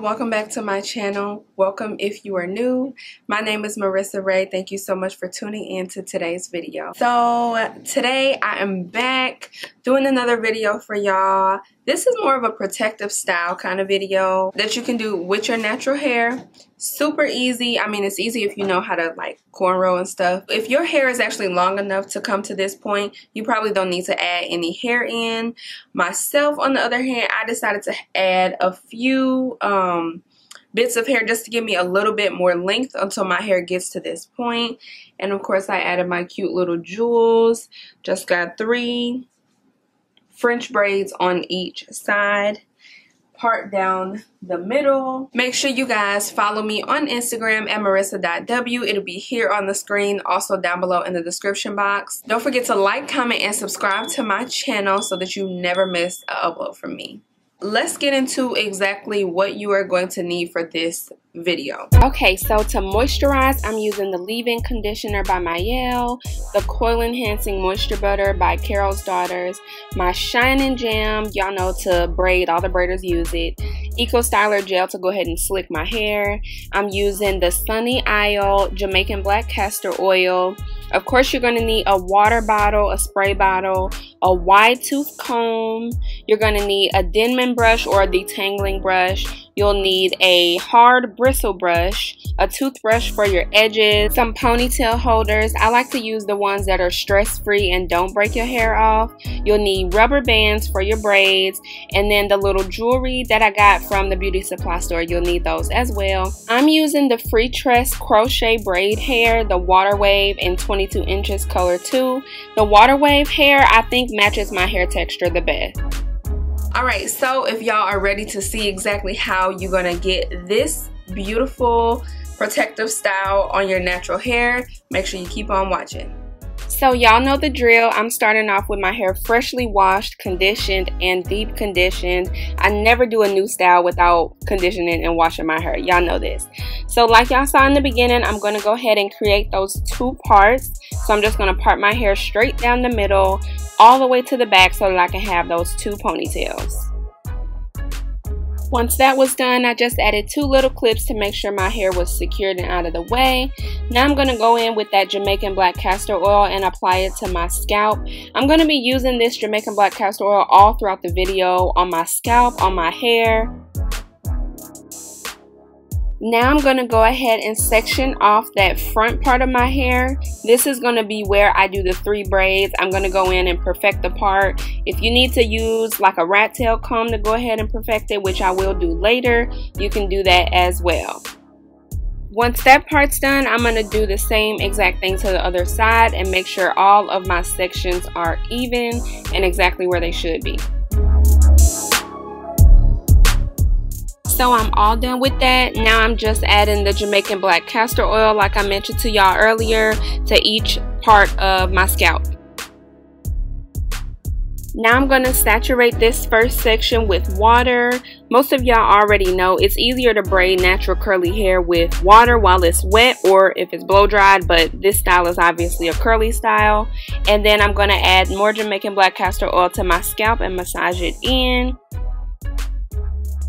welcome back to my channel. Welcome if you are new. My name is Marissa Ray. Thank you so much for tuning in to today's video. So today I am back doing another video for y'all. This is more of a protective style kind of video that you can do with your natural hair. Super easy. I mean, it's easy if you know how to like cornrow and stuff. If your hair is actually long enough to come to this point, you probably don't need to add any hair in. Myself, on the other hand, I decided to add a few bits of hair just to give me a little bit more length until my hair gets to this point. And of course, I added my cute little jewels. Just got 3 French braids on each side, part down the middle. Make sure you guys follow me on Instagram at marissa.w. It'll be here on the screen, also down below in the description box. Don't forget to like, comment, and subscribe to my channel so that you never miss an upload from me. Let's get into exactly what you are going to need for this video. Okay, so to moisturize, I'm using the leave-in conditioner by Mielle, the coil enhancing moisture butter by Carol's Daughters, my Shining Jam, y'all know to braid, all the braiders use it, Eco Styler gel to go ahead and slick my hair. I'm using the Sunny Isle Jamaican black castor oil. Of course, you're going to need a water bottle, a spray bottle, a wide tooth comb. You're going to need a Denman brush or a detangling brush. You'll need a hard bristle brush, a toothbrush for your edges, some ponytail holders. I like to use the ones that are stress-free and don't break your hair off. You'll need rubber bands for your braids, and then the little jewelry that I got from the beauty supply store. You'll need those as well. I'm using the Freetress crochet braid hair, the Water Wave in 22 inches color 2. The Water Wave hair I think matches my hair texture the best. Alright, so if y'all are ready to see exactly how you're gonna get this beautiful protective style on your natural hair, make sure you keep on watching. So y'all know the drill. I'm starting off with my hair freshly washed, conditioned, and deep conditioned. I never do a new style without conditioning and washing my hair. Y'all know this. So like y'all saw in the beginning, I'm going to go ahead and create those 2 parts. So I'm just going to part my hair straight down the middle all the way to the back so that I can have those 2 ponytails. Once that was done, I just added 2 little clips to make sure my hair was secured and out of the way. Now I'm going to go in with that Jamaican black castor oil and apply it to my scalp. I'm going to be using this Jamaican black castor oil all throughout the video, on my scalp, on my hair. Now I'm going to go ahead and section off that front part of my hair. This is going to be where I do the 3 braids. I'm going to go in and perfect the part. If you need to use like a rat tail comb to go ahead and perfect it, which I will do later, you can do that as well. Once that part's done, I'm going to do the same exact thing to the other side and make sure all of my sections are even and exactly where they should be. So I'm all done with that. Now I'm just adding the Jamaican black castor oil like I mentioned to y'all earlier to each part of my scalp. Now I'm going to saturate this first section with water. Most of y'all already know it's easier to braid natural curly hair with water while it's wet or if it's blow dried, but this style is obviously a curly style. And then I'm going to add more Jamaican black castor oil to my scalp and massage it in.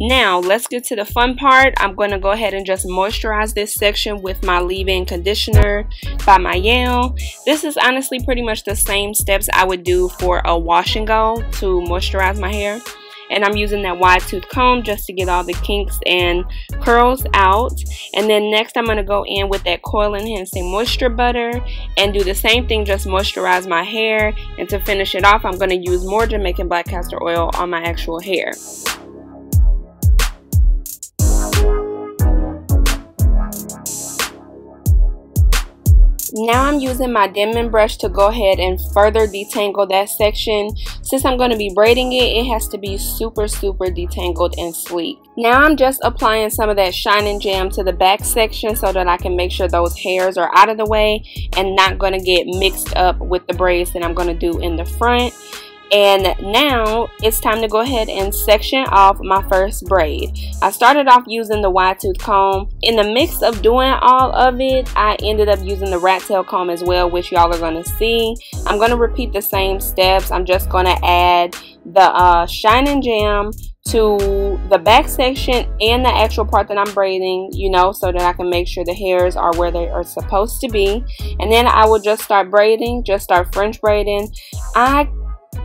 Now let's get to the fun part. I'm going to go ahead and just moisturize this section with my leave-in conditioner by Mielle. This is honestly pretty much the same steps I would do for a wash and go to moisturize my hair. And I'm using that wide tooth comb just to get all the kinks and curls out. And then next I'm going to go in with that coil enhancing moisture butter and do the same thing, just moisturize my hair. And to finish it off, I'm going to use more Jamaican black castor oil on my actual hair. Now I'm using my Denman brush to go ahead and further detangle that section. Since I'm going to be braiding it, it has to be super detangled and sleek. Now I'm just applying some of that Shining Jam to the back section so that I can make sure those hairs are out of the way and not going to get mixed up with the braids that I'm going to do in the front. And now it's time to go ahead and section off my first braid. I started off using the wide tooth comb. In the mix of doing all of it, I ended up using the rat tail comb as well, which y'all are going to see. I'm going to repeat the same steps. I'm just going to add the Shining Jam to the back section and the actual part that I'm braiding, you know, so that I can make sure the hairs are where they are supposed to be. And then I will just start braiding, just start French braiding. I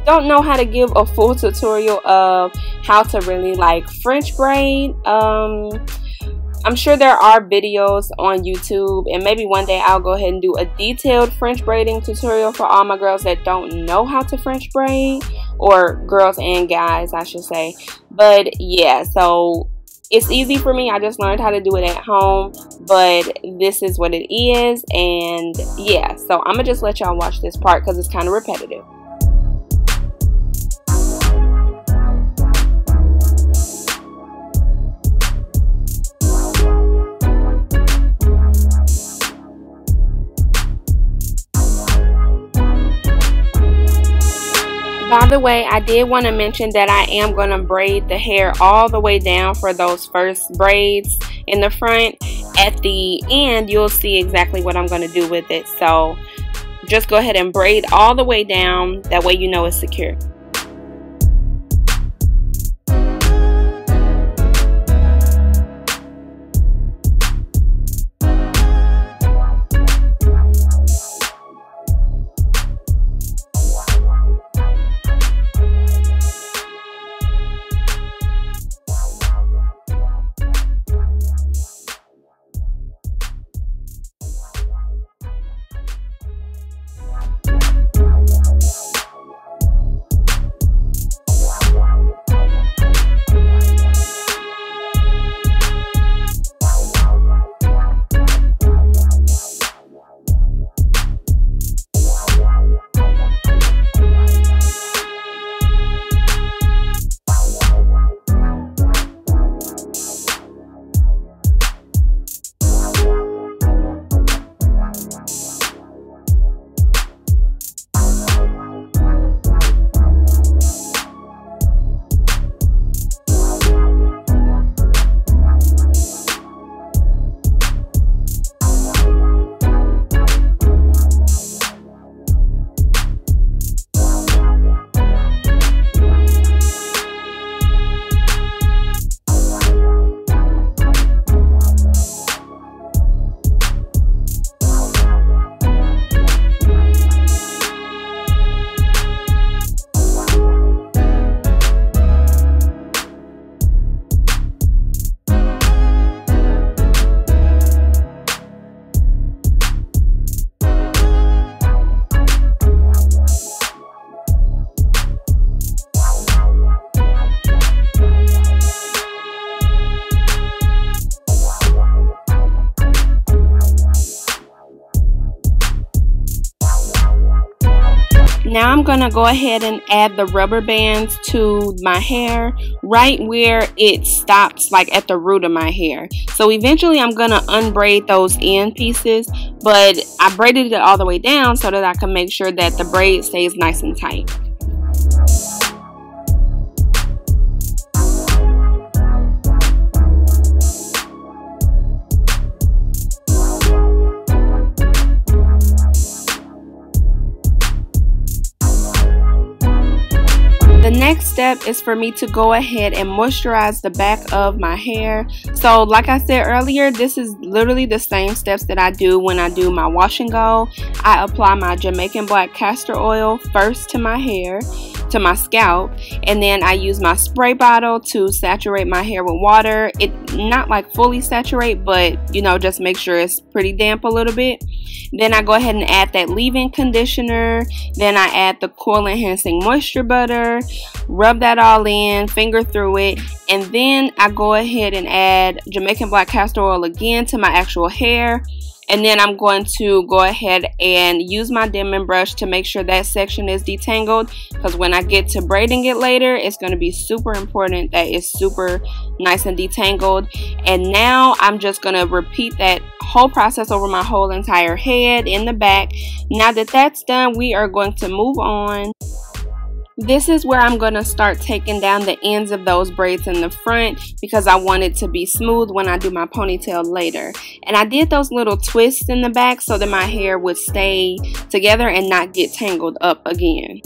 don't know how to give a full tutorial of how to really like French braid. I'm sure there are videos on YouTube, and maybe one day I'll go ahead and do a detailed French braiding tutorial for all my girls that don't know how to French braid, or girls and guys I should say. But yeah, so it's easy for me. I just learned how to do it at home, but this is what it is. And yeah, so I'm gonna just let y'all watch this part because it's kind of repetitive. By the way, I did want to mention that I am going to braid the hair all the way down for those first braids in the front. At the end, you'll see exactly what I'm going to do with it. So just go ahead and braid all the way down. That way you know it's secure. Now I'm going to go ahead and add the rubber bands to my hair right where it stops, like at the root of my hair. So eventually I'm going to unbraid those end pieces, but I braided it all the way down so that I can make sure that the braid stays nice and tight. The next step is for me to go ahead and moisturize the back of my hair. So like I said earlier, this is literally the same steps that I do when I do my wash and go. I apply my Jamaican black castor oil first to my hair, to my scalp, and then I use my spray bottle to saturate my hair with water. It not like fully saturate, but you know, just make sure it's pretty damp a little bit. Then I go ahead and add that leave-in conditioner. Then I add the coil enhancing moisture butter, rub that all in, finger through it, and then I go ahead and add Jamaican black castor oil again to my actual hair. And then I'm going to go ahead and use my Denman brush to make sure that section is detangled, because when I get to braiding it later, it's going to be super important that it's super nice and detangled. And now I'm just going to repeat that whole process over my whole entire head in the back. Now that that's done, we are going to move on. This is where I'm going to start taking down the ends of those braids in the front, because I want it to be smooth when I do my ponytail later. And I did those little twists in the back so that my hair would stay together and not get tangled up again.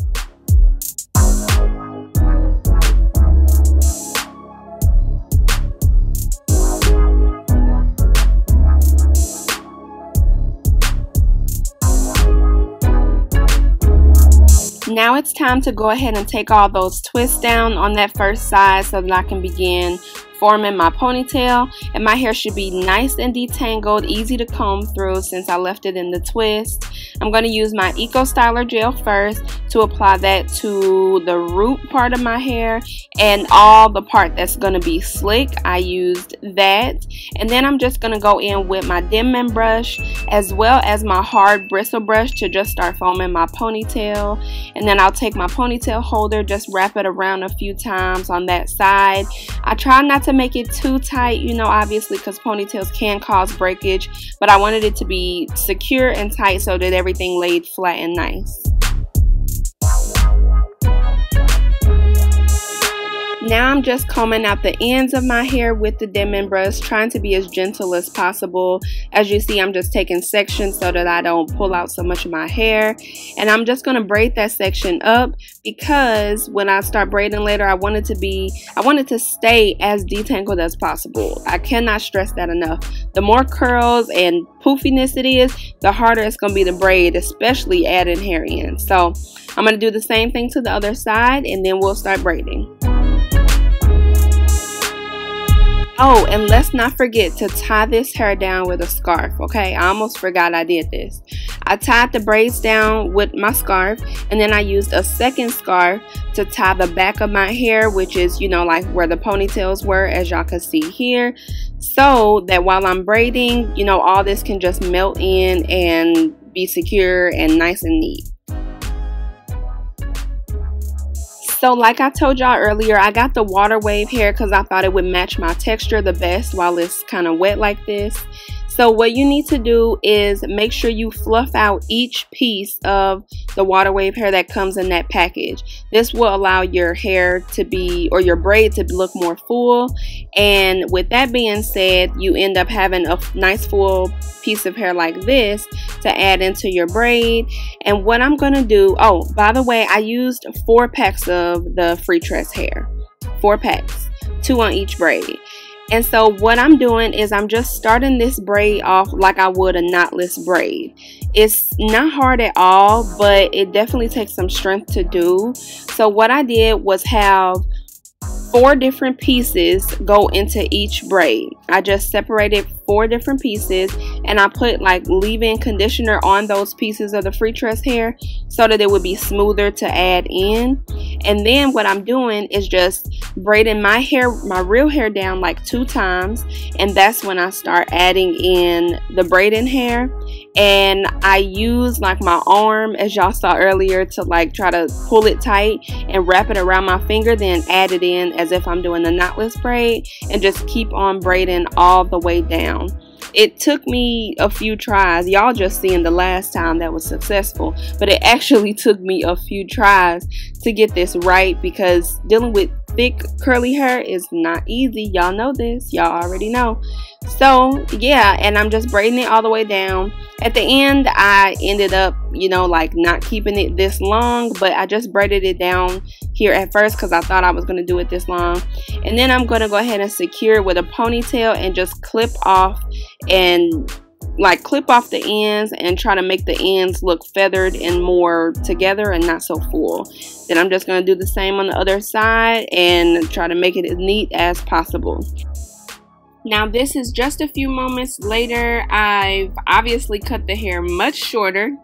Now it's time to go ahead and take all those twists down on that first side so that I can begin forming my ponytail, and my hair should be nice and detangled, easy to comb through since I left it in the twist. I'm going to use my Eco Styler gel first to apply that to the root part of my hair and all the part that's going to be slick. I used that, and then I'm just going to go in with my Denman brush as well as my hard bristle brush to just start foaming my ponytail. And then I'll take my ponytail holder, just wrap it around a few times on that side. I try not to make it too tight, you know, obviously, because ponytails can cause breakage, but I wanted it to be secure and tight so that everything laid flat and nice. Now I'm just combing out the ends of my hair with the Denman brush, trying to be as gentle as possible. As you see, I'm just taking sections so that I don't pull out so much of my hair. And I'm just going to braid that section up because when I start braiding later, I want it to stay as detangled as possible. I cannot stress that enough. The more curls and poofiness it is, the harder it's going to be to braid, especially adding hair in. So I'm going to do the same thing to the other side, and then we'll start braiding. Oh, and let's not forget to tie this hair down with a scarf, okay? I almost forgot I did this. I tied the braids down with my scarf, and then I used a second scarf to tie the back of my hair, which is, you know, like where the ponytails were, as y'all can see here, so that while I'm braiding, you know, all this can just melt in and be secure and nice and neat. So like I told y'all earlier, I got the water wave hair because I thought it would match my texture the best while it's kind of wet like this. So what you need to do is make sure you fluff out each piece of the water wave hair that comes in that package. This will allow your hair to be, or your braid to look more full. And with that being said, you end up having a nice full piece of hair like this to add into your braid. And what I'm going to do, oh, by the way, I used 4 packs of the Freetress hair. 4 packs, 2 on each braid. And so what I'm doing is I'm just starting this braid off like I would a knotless braid. It's not hard at all, but it definitely takes some strength to do. So what I did was have 4 different pieces go into each braid. I just separated 4 different pieces, and I put like leave-in conditioner on those pieces of the Freetress hair so that it would be smoother to add in. And then what I'm doing is just braiding my hair, my real hair, down like 2 times, and that's when I start adding in the braiding hair. And I use like my arm, as y'all saw earlier, to like try to pull it tight and wrap it around my finger, then add it in as if I'm doing the knotless braid, and just keep on braiding all the way down. It took me a few tries. Y'all just seen the last time that was successful, but it actually took me a few tries to get this right, because dealing with thick curly hair is not easy. Y'all know this. Y'all already know. So yeah, and I'm just braiding it all the way down. At the end, I ended up, you know, like not keeping it this long, but I just braided it down here at first because I thought I was going to do it this long. And then I'm going to go ahead and secure it with a ponytail and just clip off and like clip off the ends and try to make the ends look feathered and more together and not so full. Then I'm just going to do the same on the other side and try to make it as neat as possible. Now this is just a few moments later. I've obviously cut the hair much shorter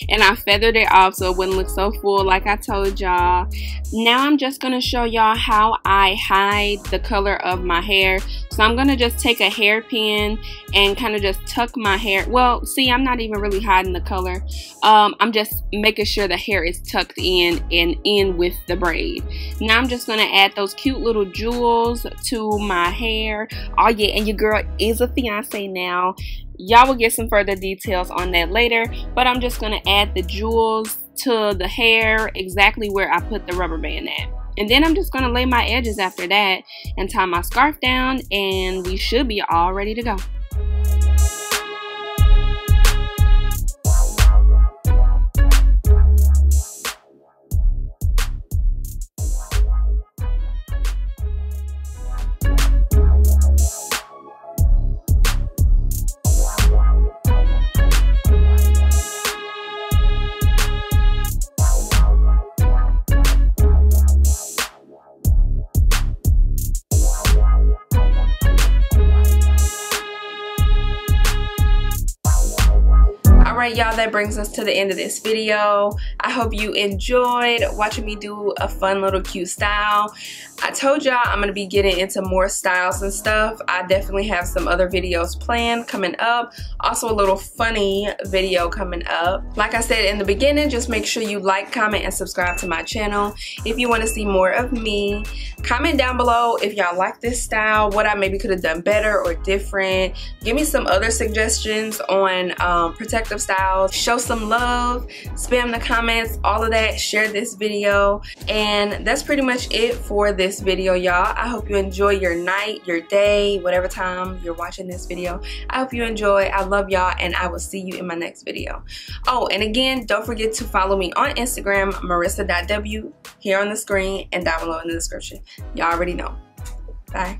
and I feathered it off so it wouldn't look so full like I told y'all. Now I'm just going to show y'all how I hide the color of my hair. So I'm going to just take a hairpin and kind of just tuck my hair. Well, see, I'm not even really hiding the color. I'm just making sure the hair is tucked in and in with the braid. Now I'm just going to add those cute little jewels to my hair. Oh yeah, and your girl is a fiance now. Y'all will get some further details on that later, but I'm just going to add the jewels to the hair exactly where I put the rubber band at. And then I'm just going to lay my edges after that and tie my scarf down, and we should be all ready to go. Alright y'all, that brings us to the end of this video. I hope you enjoyed watching me do a fun little cute style. I told y'all I'm going to be getting into more styles and stuff. I definitely have some other videos planned coming up. Also a little funny video coming up. Like I said in the beginning, just make sure you like, comment, and subscribe to my channel. If you want to see more of me, comment down below if y'all like this style, what I maybe could have done better or different. Give me some other suggestions on protective styles. Show some love, spam the comments, all of that. Share this video. And that's pretty much it for this video, y'all. I hope you enjoy your night, your day, whatever time you're watching this video. I hope you enjoy. I love y'all, and I will see you in my next video. Oh, and again, don't forget to follow me on Instagram, marissa.w, here on the screen and down below in the description. Y'all already know. Bye.